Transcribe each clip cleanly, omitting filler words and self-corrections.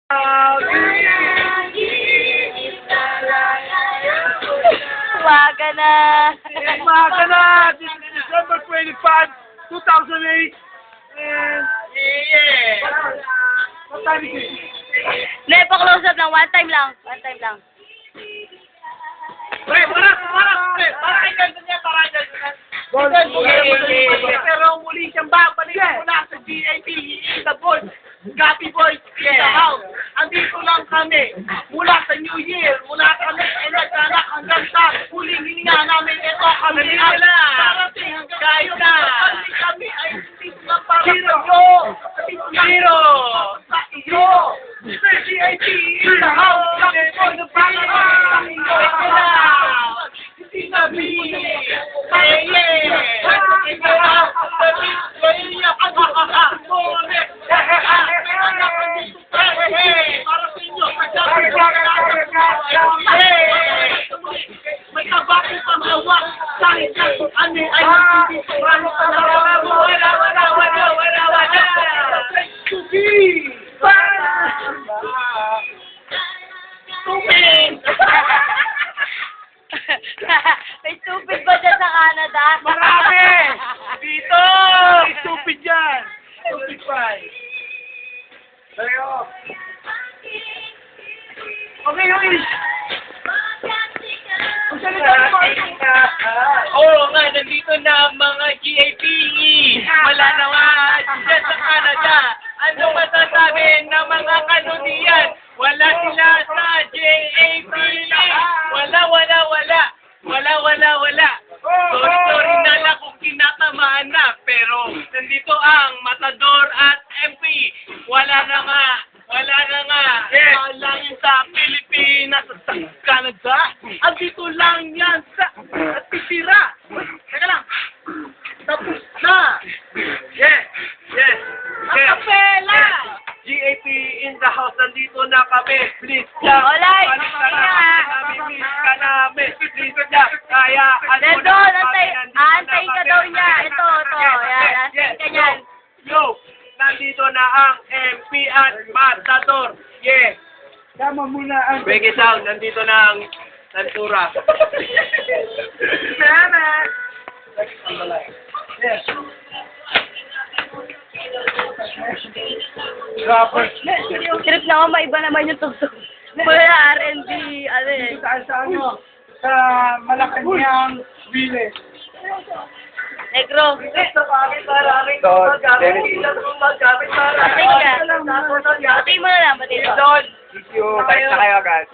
Umaga na. Umaga na! This is December 25, 2008. And... What time is it? Hindi, pa-close up lang. One time lang. One time lang. Pre, para kay ganito niya, para kay ganito niya. Pero muli siyang babalik mula sa GAP, the boys, Gapi Boys, in the house. Andito lang kami, mula sa New Year, mula kami, nagkanak hanggang sa huling hininga namin, ito kami ay darating hanggang kayo na. Kami ay dito lang para sa iyo. Zero! Sa iyo! Sa GAP, in the house, Gapi Boys, para sa iyo. Hindi kami. May kabaki pa mawa kahit na ano ay hindi sobrang wala to be stupid. May stupid ba dyan sa Canada? Marami dito stupid yan, stupid pie. Okay, okay. Oo nga, nandito na ang mga GAP. Wala na nga dyan sa Canada. Ano masasabi ng mga kanunian? Wala sila sa GAP. Wala. Sorry na lang kung kinatamaan na. Pero nandito ang Matador at MP. Wala na nga. Lang sa Pilipinas at sa Canada. Andito lang yan sa titira. Teka lang. Tapos na. Yes. Kapela! GAP in the house. Nandito na kami. Please lang. Olay! Miss ka namin. Please lang. Kaya Nandun, antay ka daw niya. Ito. Yan, antay ka niyan. Yo! Nandito na ang MP at Matador. Yeah! Tama muna ang... Break it down. Nandito na ang Santura. Mama! Yes. Rapper. Trip na ako, maiba naman yung tugtog. Mula R&B, ano eh. Sa ano? Sa Malacanang Village. Negro. Batay mo na lang, batay mo. Balik na kayo agad.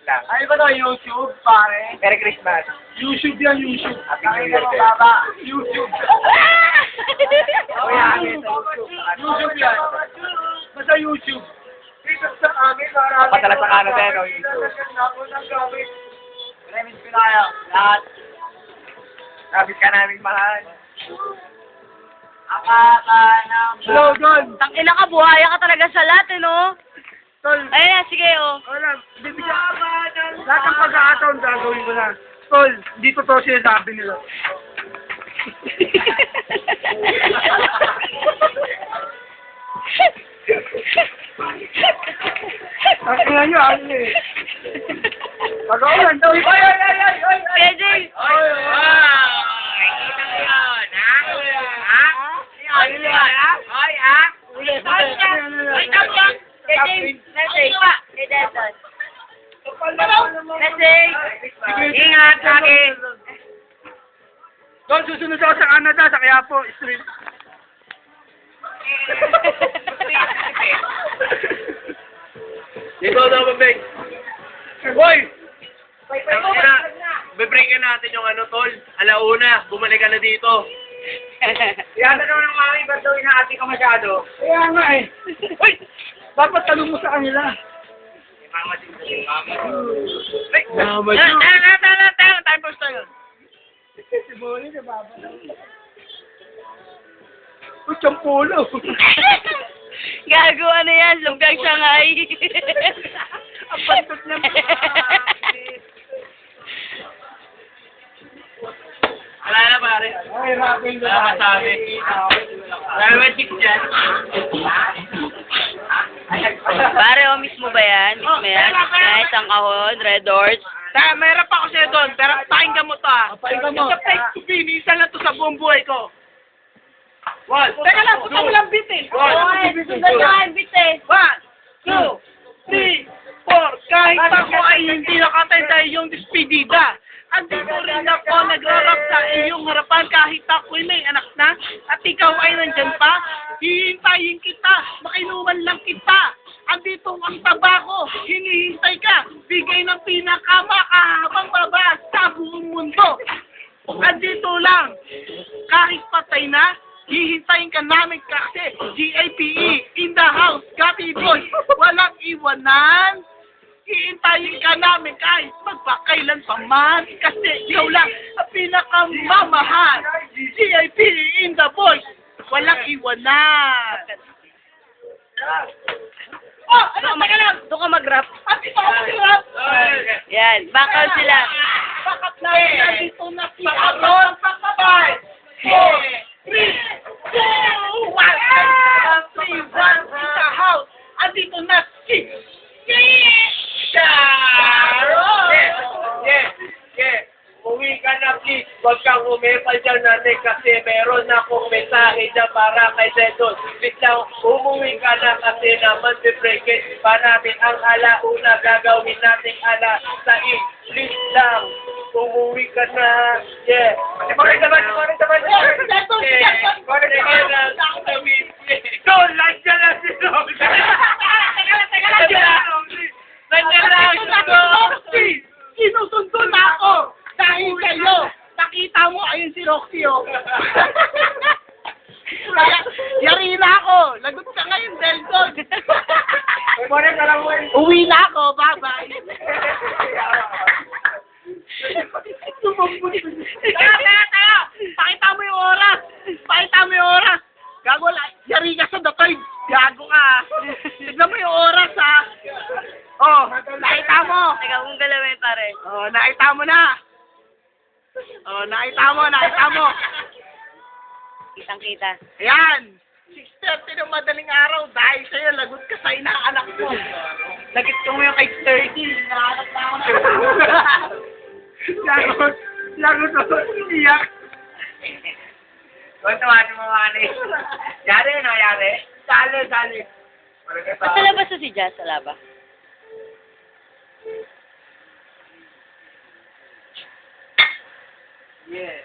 Ano ba to? YouTube, pare? Merry Christmas. YouTube yan, YouTube. Happy New Year. YouTube. YouTube yan. Basta YouTube. Dito sa amin, marami. Patala sa Canada, no? YouTube. Maraming pinaya. Lahat. Sabit ka namin mahal. Hello, John. Tangina ka, buhaya ka talaga sa lahat, eh, no? Tol. Ayun na, sige, oh. Wala. Bibigyan. Lahat ng pagkakataon gagawin ko na. Tol, dito to sinasabi nila. Ang ina nyo, ano eh. Pag-aulan daw. Ay! Pwede. Message. Kay Denton. Message. Ingat sa akin. Doon, susunod ako sa Canada, sa Quiapo Street. Dito daw, Babeng. Hoy! Bibreakin natin yung ano, tol. Alauna, bumalik ka na dito. Yan na naman ang mami, ba't daw inaati ka masyado? Kaya nga eh. Hoy! Dapat tanong mo sa kanila. Mama din. Mama Time for style. Si Bonnie, nababa na. Uy, champulo. Gago, ano yan? Lugang Shanghai. Ang pantot na. Wala na pare. Ay, rapin na. Wala masabi. Wala naman chicks dyan. Pare, oh, mismo ba yan? Mismo yan? Yan, isang kahon, red doors. Mayroon pa ako sa'yo doon, pero pakinggan mo to Pakinggan mo. Sa place to be, minsan lang to sa buong buhay ko. Teka lang, puta mo lang bitin. Sundan nyo ang bit eh. 1, 2, 3, 4. Kahit ako ay hindi nakatanda yung despedida. Andito rin ako nagrarap sa iyong harapan kahit ako'y may anak na at ikaw ay nandyan pa. Hihintayin kita, makinuman lang kita. Andito ang tabako, hinihintay ka. Bigay ng pinakamakahabang baba sa buong mundo. Andito lang, kahit patay na, hihintayin ka namin kasi GAPE in the house, Gabi Boy, walang iwanan. Hihintayin ka namin kahit magpakailan pa man kasi ikaw lang ang pinakamamahal. GAPE in the voice, walang iwanan. Oh, ano, teka lang. Doon ka mag-rap. Andito ako mag-rap. Yan, bakal sila. Bakit lang nandito na si Aron Pakabay? 4, 3, 2, 1. Ang one in the house. Andito na si Sharon! Yeah. Uwi ka na please. Huwag kang umepal dyan natin kasi meron akong mensahe dyan para kay Zedon. Please lang, umuwi ka na kasi naman bibreak it. Marami ang alauna gagawin nating ala sa please lang, umuwi ka na. Yeah. Morning naman. Don't like dyan na si Zedon. Nandiyan lang si Roxy! Sinusundo na ako! Dahil kayo! Nakita mo, ayun si Roxy, oh. Kaya, yari na ako! Lagot ka ngayon, Delton! Uwi na ako! Bye-bye! Tayo! Pakita mo yung oras! Gago, yari ka sa datoy! Gago ka! Tignan mo yung oras, ha! Oh, nakita mo! Teka, kung galawin pare. Oh, nakita mo na! Nakita mo! Kitang-kita. Ayan! 6:30 ng madaling araw dahil sa'yo, lagot ka sa inaanak mo. Lagit ko mo yung 8:30, inaanak na ako na. Lagot ako, iyak. Kung tawanin mo mga Yari, no? Yari? Dali. Ba't sa labas na si Jazz sa laba? Yeah.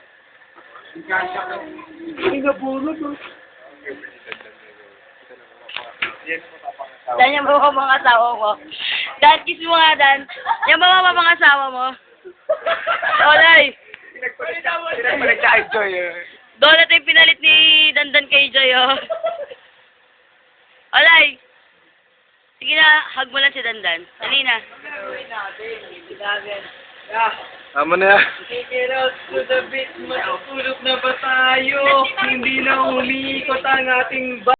Ay, nabulog, oh. Dan, yan ba mga asawa mo? Dan, kiss mo nga, Dan. Yan ba mga asawa mo? Olay. Pinagpalit sa Joy. Doon natin pinalit ni Dandan kay Joy, oh. Olay. Sige na, hug mo lang si Dandan. Dali na. Tama na yan. Take it out to the beat, matutulog na ba tayo? Hindi na umiikot ang ating